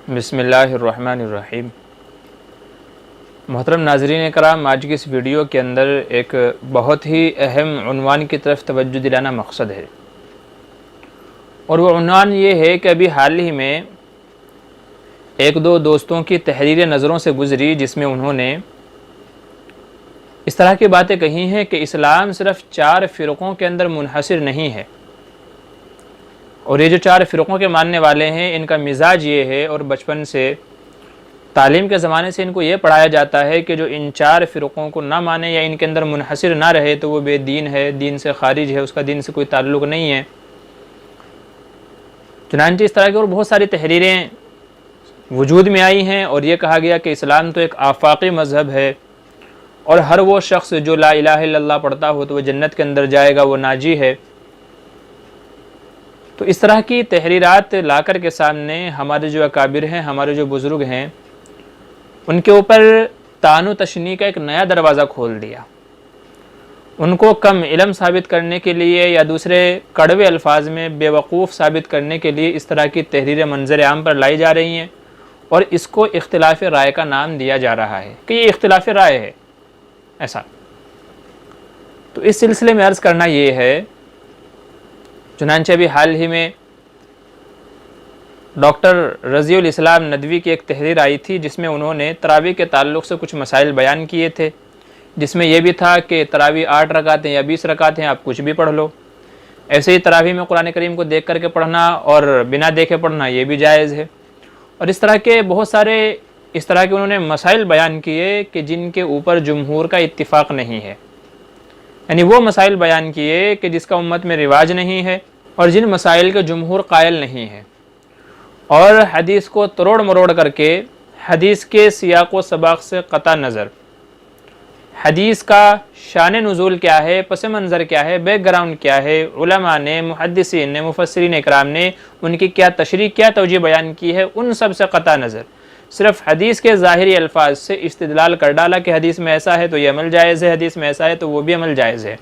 بسم اللہ الرحمن الرحیم۔ محترم ناظرین کرام، آج کی اس ویڈیو کے اندر ایک بہت ہی اہم عنوان کی طرف توجہ دلانا مقصد ہے، اور وہ عنوان یہ ہے کہ ابھی حال ہی میں ایک دو دوستوں کی تحریر نظروں سے گزری، جس میں انہوں نے اس طرح کی باتیں کہی ہیں کہ اسلام صرف 4 فرقوں کے اندر منحصر نہیں ہے، اور یہ جو 4 فرقوں کے ماننے والے ہیں ان کا مزاج یہ ہے، اور بچپن سے تعلیم کے زمانے سے ان کو یہ پڑھایا جاتا ہے کہ جو ان 4 فرقوں کو نہ مانے یا ان کے اندر منحصر نہ رہے تو وہ بے دین ہے، دین سے خارج ہے، اس کا دین سے کوئی تعلق نہیں ہے۔ چنانچہ اس طرح کی اور بہت ساری تحریریں وجود میں آئی ہیں، اور یہ کہا گیا کہ اسلام تو ایک آفاقی مذہب ہے، اور ہر وہ شخص جو لا الہ الا اللہ پڑھتا ہو تو وہ جنت کے اندر جائے گا، وہ ناجی ہے۔ تو اس طرح کی تحریرات لا کر کے سامنے ہمارے جو اکابر ہیں، ہمارے جو بزرگ ہیں، ان کے اوپر طعن و تشنیع کا ایک نیا دروازہ کھول دیا۔ ان کو کم علم ثابت کرنے کے لیے یا دوسرے کڑوے الفاظ میں بے وقوف ثابت کرنے کے لیے اس طرح کی تحریریں منظر عام پر لائی جا رہی ہیں، اور اس کو اختلاف رائے کا نام دیا جا رہا ہے کہ یہ اختلاف رائے ہے ایسا۔ تو اس سلسلے میں عرض کرنا یہ ہے، چنانچہ ابھی حال ہی میں ڈاکٹر رضی الاسلام ندوی کی ایک تحریر آئی تھی، جس میں انہوں نے تراویح کے تعلق سے کچھ مسائل بیان کیے تھے، جس میں یہ بھی تھا کہ تراویح 8 رکعتیں یا 20 رکعتیں آپ کچھ بھی پڑھ لو۔ ایسے ہی تراویح میں قرآن کریم کو دیکھ کر کے پڑھنا اور بنا دیکھے پڑھنا یہ بھی جائز ہے، اور اس طرح کے بہت سارے اس طرح کے انہوں نے مسائل بیان کیے کہ جن کے اوپر جمہور کا اتفاق نہیں ہے، یعنی وہ مسائل بیان کیے کہ جس کا امت میں رواج نہیں ہے، اور جن مسائل کے جمہور قائل نہیں ہے، اور حدیث کو تروڑ مروڑ کر کے حدیث کے سیاق و سباق سے قطع نظر، حدیث کا شان نزول کیا ہے، پس منظر کیا ہے، بیک گراؤنڈ کیا ہے، علماء نے، محدثین نے، مفسرین اکرام نے ان کی کیا تشریح، کیا توجیہ بیان کی ہے، ان سب سے قطع نظر صرف حدیث کے ظاہری الفاظ سے استدلال کر ڈالا کہ حدیث میں ایسا ہے تو یہ عمل جائز ہے، حدیث میں ایسا ہے تو وہ بھی عمل جائز ہے،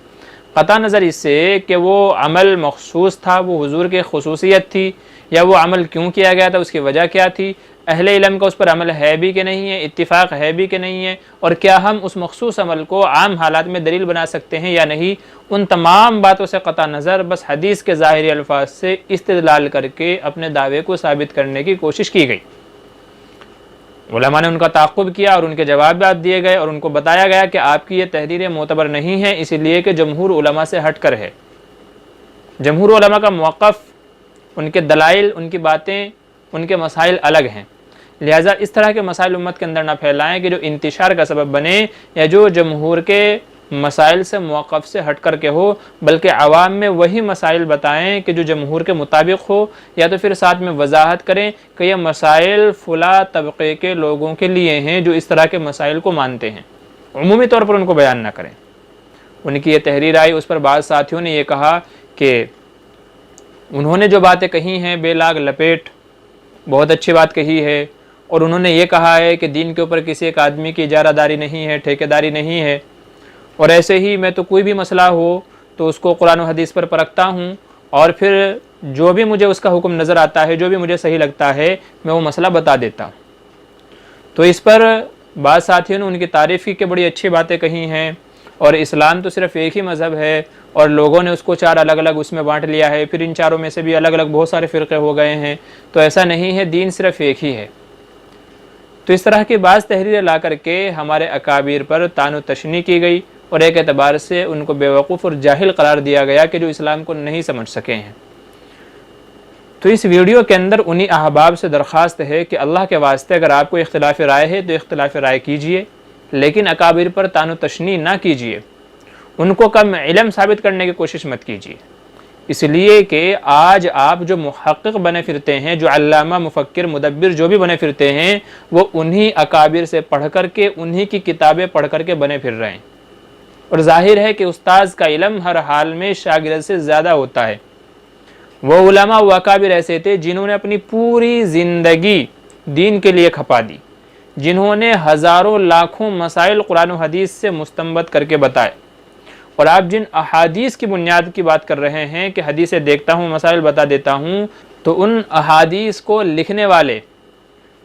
قطع نظر اس سے کہ وہ عمل مخصوص تھا، وہ حضور کی خصوصیت تھی، یا وہ عمل کیوں کیا گیا تھا، اس کی وجہ کیا تھی، اہل علم کا اس پر عمل ہے بھی کہ نہیں ہے، اتفاق ہے بھی کہ نہیں ہے، اور کیا ہم اس مخصوص عمل کو عام حالات میں دلیل بنا سکتے ہیں یا نہیں۔ ان تمام باتوں سے قطع نظر بس حدیث کے ظاہری الفاظ سے استدلال کر کے اپنے دعوے کو ثابت کرنے کی کوشش کی گئی۔ علماء نے ان کا تعاقب کیا اور ان کے جوابات دیے گئے، اور ان کو بتایا گیا کہ آپ کی یہ تحریریں معتبر نہیں ہیں، اس لیے کہ جمہور علماء سے ہٹ کر ہے۔ جمہور علماء کا موقف، ان کے دلائل، ان کی باتیں، ان کے مسائل الگ ہیں، لہٰذا اس طرح کے مسائل امت کے اندر نہ پھیلائیں کہ جو انتشار کا سبب بنے، یا جو جمہور کے مسائل سے موقف سے ہٹ کر کے ہو، بلکہ عوام میں وہی مسائل بتائیں کہ جو جمہور کے مطابق ہو، یا تو پھر ساتھ میں وضاحت کریں کہ یہ مسائل فلاں طبقے کے لوگوں کے لیے ہیں جو اس طرح کے مسائل کو مانتے ہیں، عمومی طور پر ان کو بیان نہ کریں۔ ان کی یہ تحریر آئی، اس پر بعض ساتھیوں نے یہ کہا کہ انہوں نے جو باتیں کہی ہیں بے لاگ لپیٹ بہت اچھی بات کہی ہے، اور انہوں نے یہ کہا ہے کہ دین کے اوپر کسی ایک آدمی کی اجارہ داری نہیں ہے، ٹھیکے داری نہیں ہے، اور ایسے ہی میں تو کوئی بھی مسئلہ ہو تو اس کو قرآن و حدیث پر پرکھتا ہوں، اور پھر جو بھی مجھے اس کا حکم نظر آتا ہے، جو بھی مجھے صحیح لگتا ہے، میں وہ مسئلہ بتا دیتا ہوں۔ تو اس پر بعض ساتھیوں نے ان کی تعریف کی کہ بڑی اچھی باتیں کہی ہیں، اور اسلام تو صرف ایک ہی مذہب ہے، اور لوگوں نے اس کو 4 الگ الگ اس میں بانٹ لیا ہے، پھر ان 4 میں سے بھی الگ الگ بہت سارے فرقے ہو گئے ہیں، تو ایسا نہیں ہے، دین صرف ایک ہی ہے۔ تو اس طرح کی بعض تحریریں لا کر کے ہمارے اکابر پر طعن و تشنیع کی گئی، اور ایک اعتبار سے ان کو بیوقوف اور جاہل قرار دیا گیا کہ جو اسلام کو نہیں سمجھ سکے ہیں۔ تو اس ویڈیو کے اندر انہی احباب سے درخواست ہے کہ اللہ کے واسطے اگر آپ کو اختلاف رائے ہے تو اختلاف رائے کیجئے، لیکن اکابر پر طعن و تشنیع نہ کیجئے، ان کو کم علم ثابت کرنے کی کوشش مت کیجئے، اس لیے کہ آج آپ جو محقق بنے پھرتے ہیں، جو علامہ، مفکر، مدبر جو بھی بنے پھرتے ہیں، وہ انہی اکابر سے پڑھ کر کے، انہی کی کتابیں پڑھ کر کے بنے پھر رہے ہیں، اور ظاہر ہے کہ استاذ کا علم ہر حال میں شاگرد سے زیادہ ہوتا ہے۔ وہ علماء و اکابر ایسے تھے جنہوں نے اپنی پوری زندگی دین کے لیے کھپا دی، جنہوں نے ہزاروں لاکھوں مسائل قرآن و حدیث سے مستنبط کر کے بتائے، اور آپ جن احادیث کی بنیاد کی بات کر رہے ہیں کہ حدیثیں دیکھتا ہوں، مسائل بتا دیتا ہوں، تو ان احادیث کو لکھنے والے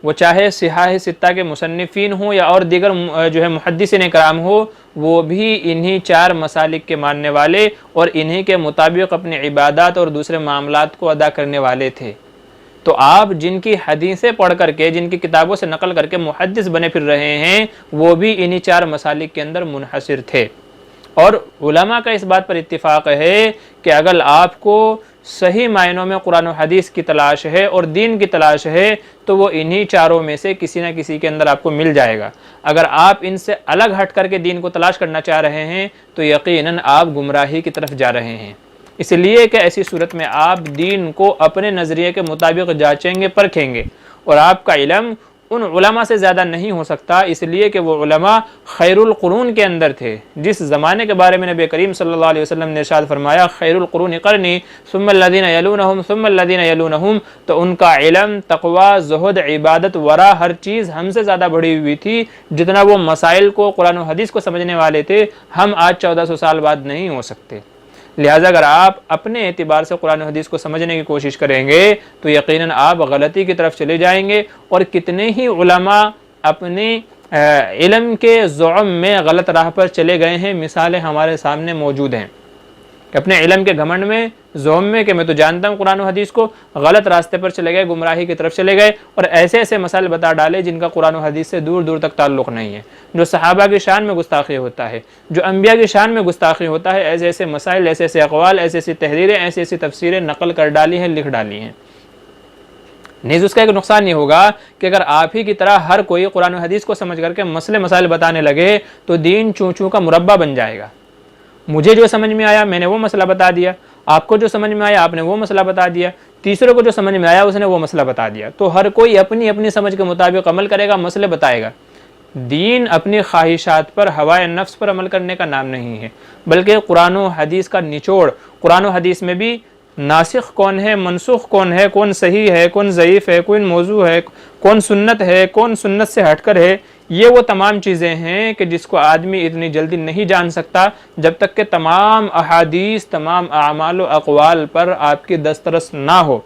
وہ چاہے صحاح ستہ کے مصنفین ہوں یا اور دیگر جو ہے محدثین کرام ہو، وہ بھی انہی 4 مسالک کے ماننے والے اور انہی کے مطابق اپنی عبادات اور دوسرے معاملات کو ادا کرنے والے تھے۔ تو آپ جن کی حدیثیں پڑھ کر کے، جن کی کتابوں سے نقل کر کے محدث بنے پھر رہے ہیں، وہ بھی انہی 4 مسالک کے اندر منحصر تھے۔ اور علماء کا اس بات پر اتفاق ہے کہ اگر آپ کو صحیح معنوں میں قرآن و حدیث کی تلاش ہے اور دین کی تلاش ہے تو وہ انہی 4 میں سے کسی نہ کسی کے اندر آپ کو مل جائے گا۔ اگر آپ ان سے الگ ہٹ کر کے دین کو تلاش کرنا چاہ رہے ہیں تو یقیناً آپ گمراہی کی طرف جا رہے ہیں۔ اس لیے کہ ایسی صورت میں آپ دین کو اپنے نظریے کے مطابق جانچیں گے، پرکھیں گے، اور آپ کا علم ان علماء سے زیادہ نہیں ہو سکتا، اس لیے کہ وہ علماء خیر القرون کے اندر تھے۔ جس زمانے کے بارے میں نبی کریم صلی اللہ علیہ وسلم نے ارشاد فرمایا خیر القرون قرنی ثم الذین یلونہم ثم الذین یلونہم، تو ان کا علم، تقوی، زہد، عبادت، ورع، ہر چیز ہم سے زیادہ بڑھی ہوئی تھی۔ جتنا وہ مسائل کو، قرآن و حدیث کو سمجھنے والے تھے، ہم آج 1400 سال بعد نہیں ہو سکتے۔ لہٰذا اگر آپ اپنے اعتبار سے قرآن و حدیث کو سمجھنے کی کوشش کریں گے تو یقیناً آپ غلطی کی طرف چلے جائیں گے، اور کتنے ہی علماء اپنے علم کے زعم میں غلط راہ پر چلے گئے ہیں۔ مثالیں ہمارے سامنے موجود ہیں کہ اپنے علم کے گھمنڈ میں، زعم میں کہ میں تو جانتا ہوں قرآن و حدیث کو، غلط راستے پر چلے گئے، گمراہی کی طرف چلے گئے، اور ایسے ایسے مسائل بتا ڈالے جن کا قرآن و حدیث سے دور دور تک تعلق نہیں ہے۔ جو صحابہ کی شان میں گستاخی ہوتا ہے، جو انبیاء کی شان میں گستاخی ہوتا ہے، ایسے ایسے مسائل، ایسے ایسے اقوال، ایسی ایسی تحریریں، ایسی ایسی تفسیریں نقل کر ڈالی ہیں، لکھ ڈالی ہیں۔ نیز اس کا ایک نقصان یہ ہوگا کہ اگر آپ ہی کی طرح ہر کوئی قرآن و حدیث کو سمجھ کر کے مسئلے مسائل بتانے لگے تو دین چوں چوں کا مربع بن جائے گا۔ مجھے جو سمجھ میں آیا میں نے وہ مسئلہ بتا دیا، آپ کو جو سمجھ میں آیا آپ نے وہ مسئلہ بتا دیا، تیسرے کو جو سمجھ میں آیا اس نے وہ مسئلہ بتا دیا۔ تو ہر کوئی اپنی اپنی سمجھ کے مطابق عمل کرے گا، مسئلے بتائے گا۔ دین اپنی خواہشات پر، ہوائے نفس پر عمل کرنے کا نام نہیں ہے، بلکہ قرآن و حدیث کا نچوڑ، قرآن و حدیث میں بھی ناسخ کون ہے، منسوخ کون ہے، کون صحیح ہے، کون ضعیف ہے، کون موضوع ہے، کون سنت ہے، کون سنت سے ہٹ کر ہے، یہ وہ تمام چیزیں ہیں کہ جس کو آدمی اتنی جلدی نہیں جان سکتا جب تک کہ تمام احادیث، تمام اعمال و اقوال پر آپ کی دسترس نہ ہو۔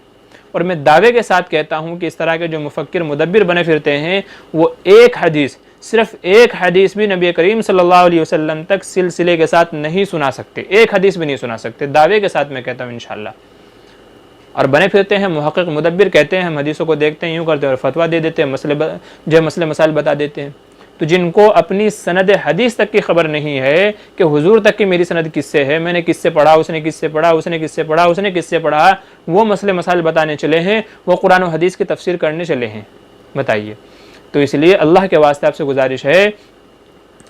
اور میں دعوے کے ساتھ کہتا ہوں کہ اس طرح کے جو مفکر مدبر بنے پھرتے ہیں وہ ایک حدیث، صرف ایک حدیث بھی نبی کریم صلی اللہ علیہ وسلم تک سلسلے کے ساتھ نہیں سنا سکتے، ایک حدیث بھی نہیں سنا سکتے، دعوے کے ساتھ میں کہتا ہوں انشاءاللہ۔ اور بنے پھرتے ہیں محقق مدبر، کہتے ہیں ہم حدیثوں کو دیکھتے ہیں، یوں کرتے ہیں اور فتویٰ دے دیتے ہیں، مسئلے مسائل بتا دیتے ہیں۔ تو جن کو اپنی سند حدیث تک کی خبر نہیں ہے کہ حضور تک کی میری سند کس سے ہے، میں نے کس سے پڑھا، اس نے کس سے پڑھا، اس نے کس سے پڑھا، اس نے کس سے پڑھا، وہ مسئلے مسائل بتانے چلے ہیں، وہ قرآن و حدیث کی تفسیر کرنے چلے ہیں، بتائیے۔ تو اس لیے اللہ کے واسطے آپ سے گزارش ہے،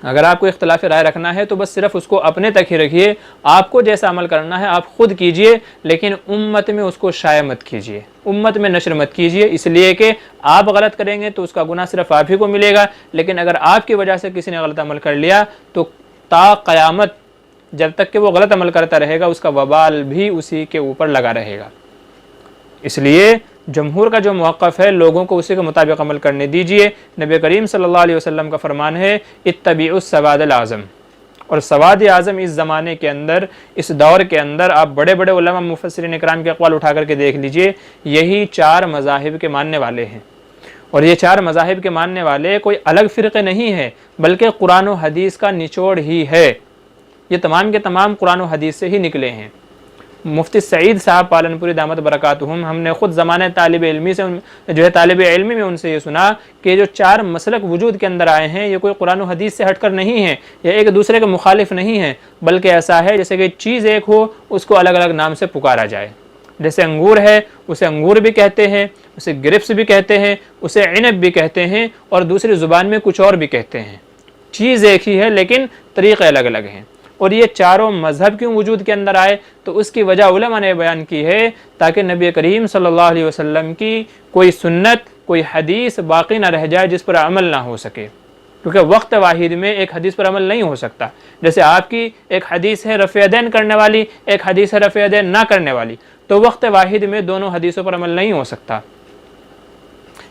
اگر آپ کو اختلاف رائے رکھنا ہے تو بس صرف اس کو اپنے تک ہی رکھیے، آپ کو جیسا عمل کرنا ہے آپ خود کیجئے، لیکن امت میں اس کو شائع مت کیجئے، امت میں نشر مت کیجئے، اس لیے کہ آپ غلط کریں گے تو اس کا گناہ صرف آپ ہی کو ملے گا، لیکن اگر آپ کی وجہ سے کسی نے غلط عمل کر لیا تو تا قیامت جب تک کہ وہ غلط عمل کرتا رہے گا اس کا وبال بھی اسی کے اوپر لگا رہے گا۔ اس لیے جمہور کا جو موقف ہے لوگوں کو اسی کے مطابق عمل کرنے دیجئے۔ نبی کریم صلی اللہ علیہ وسلم کا فرمان ہے اتبعوا السواد الاعظم، اور سواد اعظم اس زمانے کے اندر، اس دور کے اندر آپ بڑے بڑے علماء مفسرین اکرام کے اقوال اٹھا کر کے دیکھ لیجئے، یہی 4 مذاہب کے ماننے والے ہیں، اور یہ 4 مذاہب کے ماننے والے کوئی الگ فرقے نہیں ہیں بلکہ قرآن و حدیث کا نچوڑ ہی ہے، یہ تمام کے تمام قرآن و حدیث سے ہی نکلے ہیں۔ مفتی سعید صاحب پالنپوری دامت برکاتہم، ہم نے خود زمانہ طالب علمی سے طالب علمی میں ان سے یہ سنا کہ جو 4 مسلک وجود کے اندر آئے ہیں یہ کوئی قرآن و حدیث سے ہٹ کر نہیں ہیں، یہ ایک دوسرے کے مخالف نہیں ہیں، بلکہ ایسا ہے جیسے کہ چیز ایک ہو اس کو الگ الگ نام سے پکارا جائے۔ جیسے انگور ہے اسے انگور بھی کہتے ہیں، اسے گریپس بھی کہتے ہیں، اسے عنب بھی کہتے ہیں، اور دوسری زبان میں کچھ اور بھی کہتے ہیں، چیز ایک ہی ہے لیکن طریقے الگ الگ ہیں۔ اور یہ 4 مذہب کیوں وجود کے اندر آئے تو اس کی وجہ علماء نے بیان کی ہے تاکہ نبی کریم صلی اللہ علیہ وسلم کی کوئی سنت، کوئی حدیث باقی نہ رہ جائے جس پر عمل نہ ہو سکے، کیونکہ وقت واحد میں ایک حدیث پر عمل نہیں ہو سکتا۔ جیسے آپ کی ایک حدیث ہے رفع یدین کرنے والی، ایک حدیث ہے رفع یدین نہ کرنے والی، تو وقت واحد میں دونوں حدیثوں پر عمل نہیں ہو سکتا۔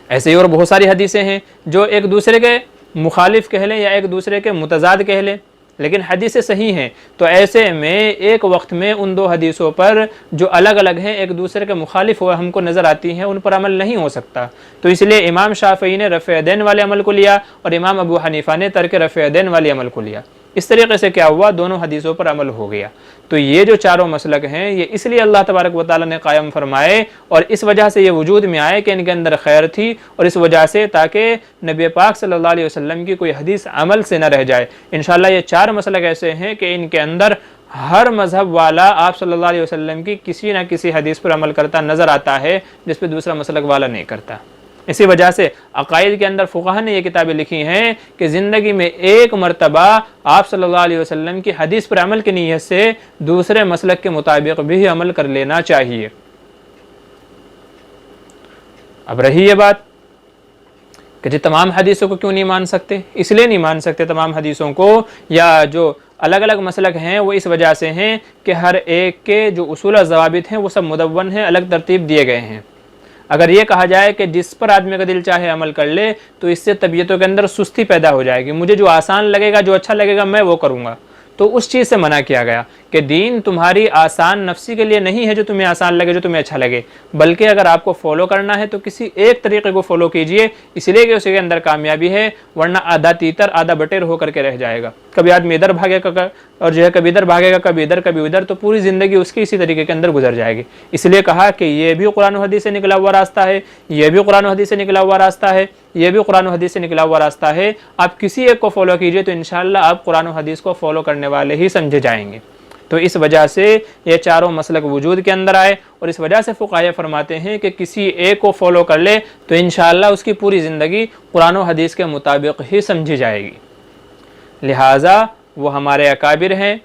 ایسے ہی اور بہت ساری حدیثیں ہیں جو ایک دوسرے کے مخالف کہہ لیں یا ایک دوسرے کے متضاد کہہ لیں، لیکن حدیثیں صحیح ہیں، تو ایسے میں ایک وقت میں ان دو حدیثوں پر جو الگ الگ ہیں، ایک دوسرے کے مخالف ہوا ہم کو نظر آتی ہیں، ان پر عمل نہیں ہو سکتا۔ تو اس لیے امام شافعی نے رفع یدین والے عمل کو لیا اور امام ابو حنیفہ نے ترک رفع یدین والے عمل کو لیا۔ اس طریقے سے کیا ہوا، دونوں حدیثوں پر عمل ہو گیا۔ تو یہ جو چاروں مسلک ہیں یہ اس لیے اللہ تبارک و تعالیٰ نے قائم فرمائے اور اس وجہ سے یہ وجود میں آئے کہ ان کے اندر خیر تھی، اور اس وجہ سے تاکہ نبی پاک صلی اللہ علیہ وسلم کی کوئی حدیث عمل سے نہ رہ جائے۔ انشاءاللہ یہ چار مسلک ایسے ہیں کہ ان کے اندر ہر مذہب والا آپ صلی اللہ علیہ وسلم کی کسی نہ کسی حدیث پر عمل کرتا نظر آتا ہے، جس پہ دوسرا مسلک والا نہیں کرتا۔ اسی وجہ سے عقائد کے اندر فقہا نے یہ کتابیں لکھی ہیں کہ زندگی میں ایک مرتبہ آپ صلی اللہ علیہ وسلم کی حدیث پر عمل کی نیت سے دوسرے مسلک کے مطابق بھی عمل کر لینا چاہیے۔ اب رہی یہ بات کہ جی تمام حدیثوں کو کیوں نہیں مان سکتے؟ اس لیے نہیں مان سکتے تمام حدیثوں کو، یا جو الگ الگ مسلک ہیں وہ اس وجہ سے ہیں کہ ہر ایک کے جو اصول و ضوابط ہیں وہ سب مدون ہیں، الگ ترتیب دیے گئے ہیں۔ اگر یہ کہا جائے کہ جس پر آدمی کا دل چاہے عمل کر لے تو اس سے طبیعتوں کے اندر سستی پیدا ہو جائے گی، مجھے جو آسان لگے گا، جو اچھا لگے گا میں وہ کروں گا، تو اس چیز سے منع کیا گیا کہ دین تمہاری آسان نفسی کے لیے نہیں ہے جو تمہیں آسان لگے، جو تمہیں اچھا لگے، بلکہ اگر آپ کو فالو کرنا ہے تو کسی ایک طریقے کو فالو کیجئے، اس لیے کہ اس کے اندر کامیابی ہے، ورنہ آدھا تیتر آدھا بٹیر ہو کر کے رہ جائے گا۔ کبھی آدمی ادھر بھاگے گا اور جو ہے کبھی ادھر بھاگے گا، کبھی ادھر کبھی ادھر، تو پوری زندگی اس کی اسی طریقے کے اندر گزر جائے گی۔ اس لیے کہا کہ یہ بھی قرآن و حدیث سے نکلا ہوا راستہ ہے، یہ بھی قرآن و حدیث سے نکلا ہوا راستہ ہے، یہ بھی قرآن و حدیث سے نکلا ہوا راستہ ہے۔ آپ کسی ایک کو فالو کیجئے تو انشاءاللہ آپ قرآن و حدیث کو فالو کرنے والے ہی سمجھے جائیں گے۔ تو اس وجہ سے یہ چاروں مسلک وجود کے اندر آئے، اور اس وجہ سے فقہاء فرماتے ہیں کہ کسی ایک کو فالو کر لے تو انشاءاللہ اس کی پوری زندگی قرآن و حدیث کے مطابق ہی سمجھی جائے گی۔ لہٰذا وہ ہمارے اکابر ہیں،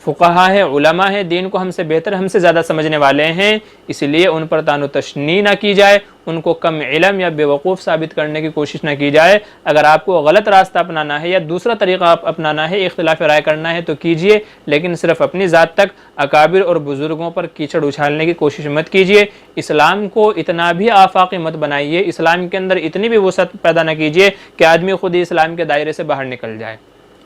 فقہا ہیں، علماء ہیں، دین کو ہم سے بہتر، ہم سے زیادہ سمجھنے والے ہیں، اس لیے ان پر طعن و تشنیع نہ کی جائے، ان کو کم علم یا بیوقوف ثابت کرنے کی کوشش نہ کی جائے۔ اگر آپ کو غلط راستہ اپنانا ہے یا دوسرا طریقہ اپنانا ہے، اختلاف رائے کرنا ہے تو کیجئے، لیکن صرف اپنی ذات تک اکابر اور بزرگوں پر کیچڑ اچھالنے کی کوشش مت کیجئے۔ اسلام کو اتنا بھی آفاقی مت بنائیے، اسلام کے اندر اتنی بھی وسعت پیدا نہ کیجئے کہ آدمی خود ہی اسلام کے دائرے سے باہر نکل جائے،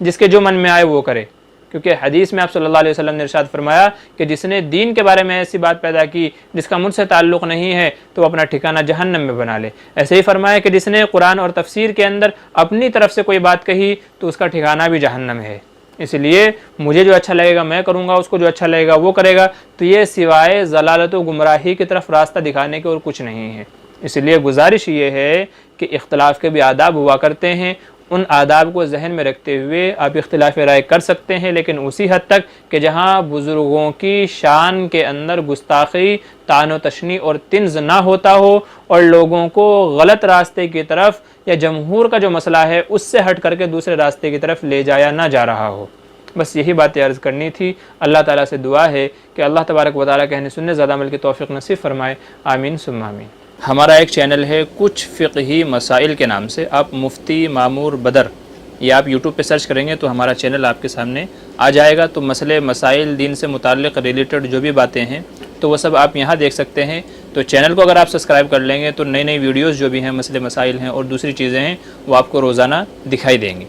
جس کے جو من میں آئے وہ کرے۔ کیونکہ حدیث میں آپ صلی اللہ علیہ وسلم نے ارشاد فرمایا کہ جس نے دین کے بارے میں ایسی بات پیدا کی جس کا مجھ سے تعلق نہیں ہے تو وہ اپنا ٹھکانہ جہنم میں بنا لے۔ ایسے ہی فرمایا کہ جس نے قرآن اور تفسیر کے اندر اپنی طرف سے کوئی بات کہی تو اس کا ٹھکانہ بھی جہنم ہے۔ اس لیے مجھے جو اچھا لگے گا میں کروں گا، اس کو جو اچھا لگے گا وہ کرے گا، تو یہ سوائے ضلالت و گمراہی کی طرف راستہ دکھانے کے اور کچھ نہیں ہے۔ اس لیے گزارش یہ ہے کہ اختلاف کے بھی آداب ہوا کرتے ہیں، ان آداب کو ذہن میں رکھتے ہوئے آپ اختلاف رائے کر سکتے ہیں، لیکن اسی حد تک کہ جہاں بزرگوں کی شان کے اندر گستاخی، طعن و تشنیع اور طنز نہ ہوتا ہو اور لوگوں کو غلط راستے کی طرف یا جمہور کا جو مسئلہ ہے اس سے ہٹ کر کے دوسرے راستے کی طرف لے جایا نہ جا رہا ہو۔ بس یہی باتیں عرض کرنی تھی۔ اللہ تعالیٰ سے دعا ہے کہ اللہ تبارک و تعالیٰ کہنے سننے زیادہ عمل کی توفیق نصیب فرمائے، آمین ثم آمین۔ ہمارا ایک چینل ہے کچھ فقہی مسائل کے نام سے، آپ مفتی مامور بدر یہ آپ یوٹیوب پہ سرچ کریں گے تو ہمارا چینل آپ کے سامنے آ جائے گا۔ تو مسئلے مسائل دین سے متعلق ریلیٹڈ جو بھی باتیں ہیں تو وہ سب آپ یہاں دیکھ سکتے ہیں۔ تو چینل کو اگر آپ سبسکرائب کر لیں گے تو نئی نئی ویڈیوز جو بھی ہیں مسئلے مسائل ہیں اور دوسری چیزیں ہیں وہ آپ کو روزانہ دکھائی دیں گی۔